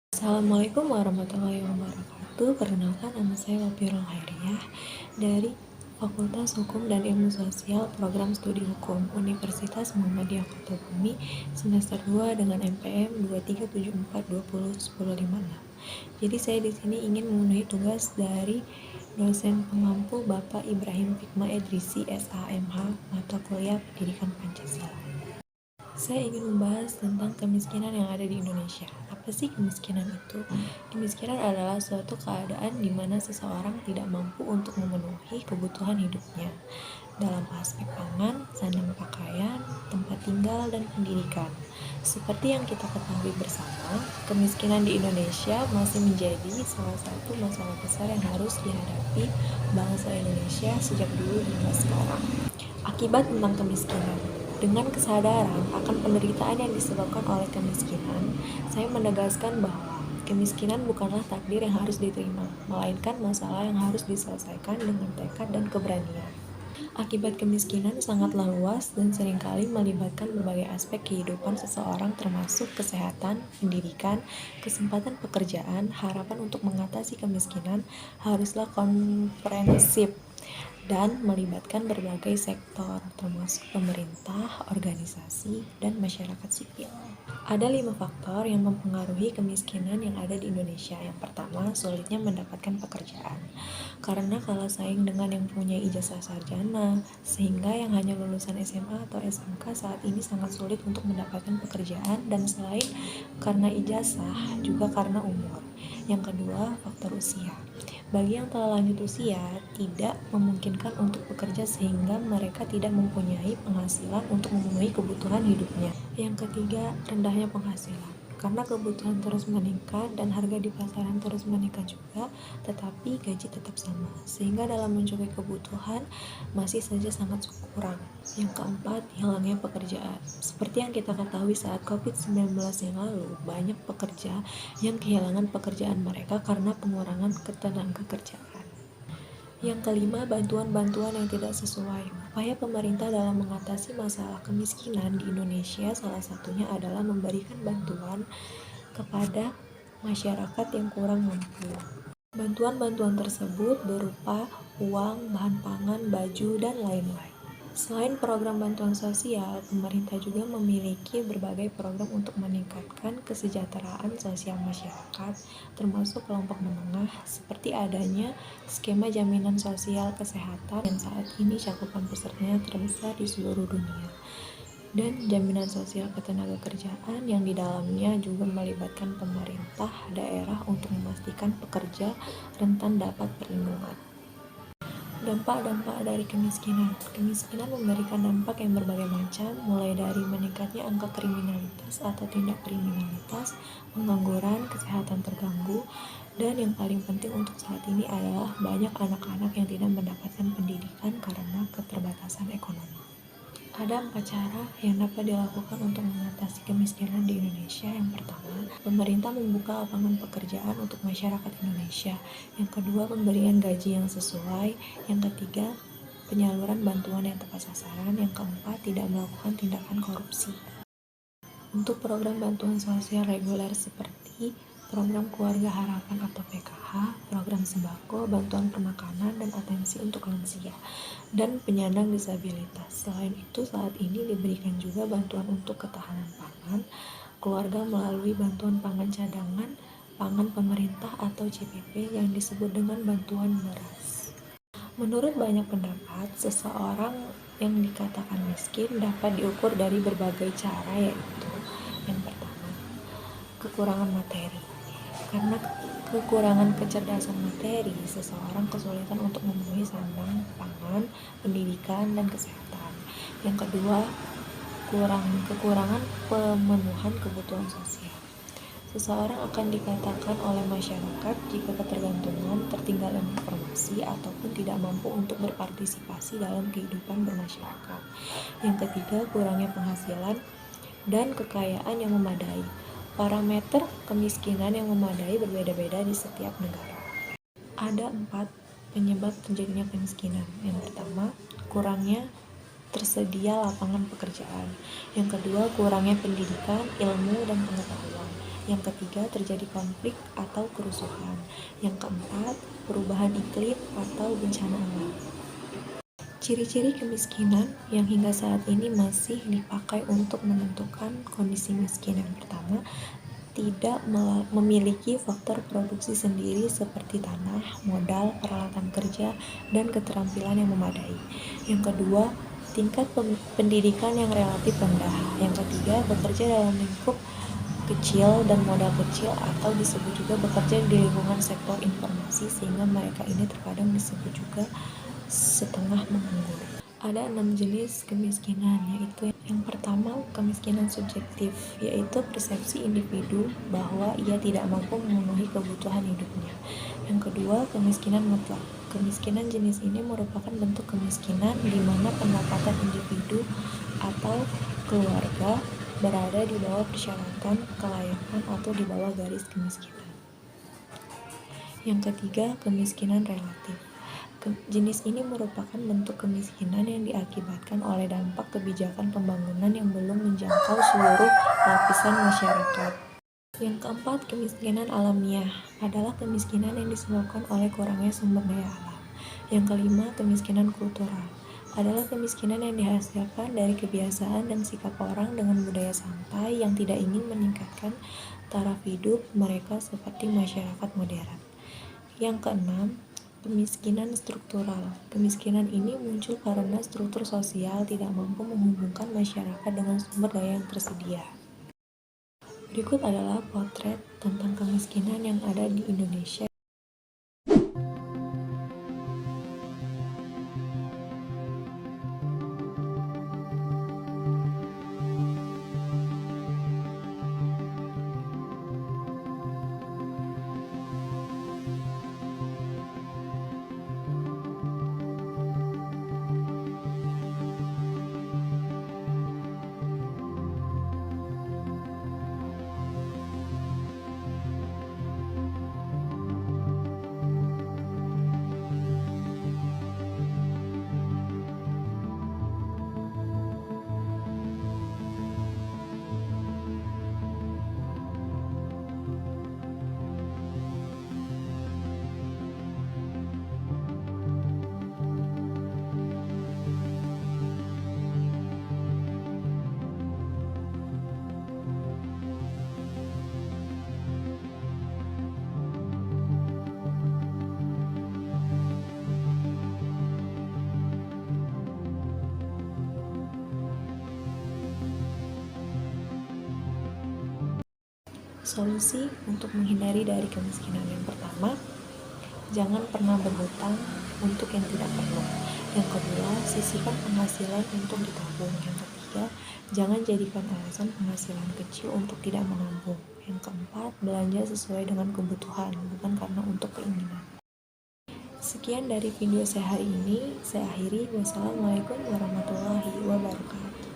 Assalamualaikum warahmatullahi wabarakatuh. Perkenalkan, nama saya Wafirul Khairiyah dari Fakultas Hukum dan Ilmu Sosial Program Studi Hukum Universitas Muhammadiyah Kota Bumi semester 2 dengan MPM 2374201056. Jadi saya di sini ingin memenuhi tugas dari dosen pengampu Bapak Ibrahim Fikma Edrisi SAMH mata kuliah Pendidikan Pancasila. Saya ingin membahas tentang kemiskinan yang ada di Indonesia. Apa sih kemiskinan itu? Kemiskinan adalah suatu keadaan di mana seseorang tidak mampu untuk memenuhi kebutuhan hidupnya dalam aspek pangan, sandang pakaian, tempat tinggal, dan pendidikan. Seperti yang kita ketahui bersama, kemiskinan di Indonesia masih menjadi salah satu masalah besar yang harus dihadapi bangsa Indonesia sejak dulu hingga sekarang. Akibat tentang kemiskinan. Dengan kesadaran akan penderitaan yang disebabkan oleh kemiskinan, saya menegaskan bahwa kemiskinan bukanlah takdir yang harus diterima, melainkan masalah yang harus diselesaikan dengan tekad dan keberanian. Akibat kemiskinan sangatlah luas dan seringkali melibatkan berbagai aspek kehidupan seseorang termasuk kesehatan, pendidikan, kesempatan pekerjaan. Harapan untuk mengatasi kemiskinan haruslah komprehensif dan melibatkan berbagai sektor, termasuk pemerintah, organisasi, dan masyarakat sipil. Ada 5 faktor yang mempengaruhi kemiskinan yang ada di Indonesia. Yang pertama, sulitnya mendapatkan pekerjaan. Karena kalah saing dengan yang punya ijazah sarjana, sehingga yang hanya lulusan SMA atau SMK saat ini sangat sulit untuk mendapatkan pekerjaan, dan selain karena ijazah, juga karena umur. Yang kedua, faktor usia. Bagi yang telah lanjut usia, tidak memungkinkan untuk bekerja sehingga mereka tidak mempunyai penghasilan untuk memenuhi kebutuhan hidupnya. Yang ketiga, rendahnya penghasilan. Karena kebutuhan terus meningkat dan harga di pasaran terus meningkat juga, tetapi gaji tetap sama, sehingga dalam mencukupi kebutuhan masih saja sangat kurang. Yang keempat, hilangnya pekerjaan. Seperti yang kita ketahui saat COVID-19 yang lalu, banyak pekerja yang kehilangan pekerjaan mereka karena pengurangan ketenaga kerjaan. Yang kelima, bantuan-bantuan yang tidak sesuai. Upaya pemerintah dalam mengatasi masalah kemiskinan di Indonesia salah satunya adalah memberikan bantuan kepada masyarakat yang kurang mampu. Bantuan-bantuan tersebut berupa uang, bahan pangan, baju, dan lain-lain. Selain program bantuan sosial, pemerintah juga memiliki berbagai program untuk meningkatkan kesejahteraan sosial masyarakat, termasuk kelompok menengah, seperti adanya skema jaminan sosial kesehatan yang saat ini cakupan pesertanya terbesar di seluruh dunia, dan jaminan sosial ketenagakerjaan yang di dalamnya juga melibatkan pemerintah daerah untuk memastikan pekerja rentan dapat perlindungan. Dampak-dampak dari kemiskinan. Kemiskinan memberikan dampak yang berbagai macam, mulai dari meningkatnya angka kriminalitas atau tindak kriminalitas, pengangguran, kesehatan terganggu, dan yang paling penting untuk saat ini adalah banyak anak-anak yang tidak mendapatkan pendidikan karena keterbatasan ekonomi. Ada 4 cara yang dapat dilakukan untuk mengatasi kemiskinan di Indonesia. Yang pertama, pemerintah membuka lapangan pekerjaan untuk masyarakat Indonesia. Yang kedua, pemberian gaji yang sesuai. Yang ketiga, penyaluran bantuan yang tepat sasaran. Yang keempat, tidak melakukan tindakan korupsi. Untuk program bantuan sosial reguler seperti program Keluarga Harapan atau PKH, program sembako, bantuan permakanan, dan atensi untuk lansia, dan penyandang disabilitas. Selain itu, saat ini diberikan juga bantuan untuk ketahanan pangan keluarga melalui bantuan pangan cadangan pangan pemerintah atau CPP yang disebut dengan bantuan beras. Menurut banyak pendapat, seseorang yang dikatakan miskin dapat diukur dari berbagai cara, yaitu yang pertama, kekurangan materi. Karena kekurangan kecerdasan materi, seseorang kesulitan untuk memenuhi sandang pangan, pendidikan, dan kesehatan. Yang kedua, kekurangan pemenuhan kebutuhan sosial. Seseorang akan dikatakan oleh masyarakat jika ketergantungan, tertinggalan informasi, ataupun tidak mampu untuk berpartisipasi dalam kehidupan bermasyarakat. Yang ketiga, kurangnya penghasilan dan kekayaan yang memadai. Parameter kemiskinan yang memadai berbeda-beda di setiap negara. Ada 4 penyebab terjadinya kemiskinan. Yang pertama, kurangnya tersedia lapangan pekerjaan. Yang kedua, kurangnya pendidikan, ilmu, dan pengetahuan. Yang ketiga, terjadi konflik atau kerusuhan. Yang keempat, perubahan iklim atau bencana alam. Ciri-ciri kemiskinan yang hingga saat ini masih dipakai untuk menentukan kondisi miskin. Yang pertama, tidak memiliki faktor produksi sendiri seperti tanah, modal, peralatan kerja, dan keterampilan yang memadai. Yang kedua, tingkat pendidikan yang relatif rendah. Yang ketiga, bekerja dalam lingkup kecil dan modal kecil atau disebut juga bekerja di lingkungan sektor informasi, sehingga mereka ini terkadang disebut juga setengah menganggur. Ada 6 jenis kemiskinan, yaitu yang pertama, kemiskinan subjektif, yaitu persepsi individu bahwa ia tidak mampu memenuhi kebutuhan hidupnya. Yang kedua, kemiskinan mutlak. Kemiskinan jenis ini merupakan bentuk kemiskinan di mana pendapatan individu atau keluarga berada di bawah persyaratan kelayakan atau di bawah garis kemiskinan. Yang ketiga, kemiskinan relatif. Jenis ini merupakan bentuk kemiskinan yang diakibatkan oleh dampak kebijakan pembangunan yang belum menjangkau seluruh lapisan masyarakat. Yang keempat, kemiskinan alamiah adalah kemiskinan yang disebabkan oleh kurangnya sumber daya alam. Yang kelima, kemiskinan kultural adalah kemiskinan yang dihasilkan dari kebiasaan dan sikap orang dengan budaya santai yang tidak ingin meningkatkan taraf hidup mereka seperti masyarakat modern. Yang keenam, kemiskinan struktural. Kemiskinan ini muncul karena struktur sosial tidak mampu menghubungkan masyarakat dengan sumber daya yang tersedia. Berikut adalah potret tentang kemiskinan yang ada di Indonesia. Solusi untuk menghindari dari kemiskinan: yang pertama, jangan pernah berhutang untuk yang tidak perlu. Yang kedua, sisihkan penghasilan untuk ditabung. Yang ketiga, jangan jadikan alasan penghasilan kecil untuk tidak menabung. Yang keempat, belanja sesuai dengan kebutuhan, bukan karena untuk keinginan. Sekian dari video saya hari ini. Saya akhiri. Wassalamualaikum warahmatullahi wabarakatuh.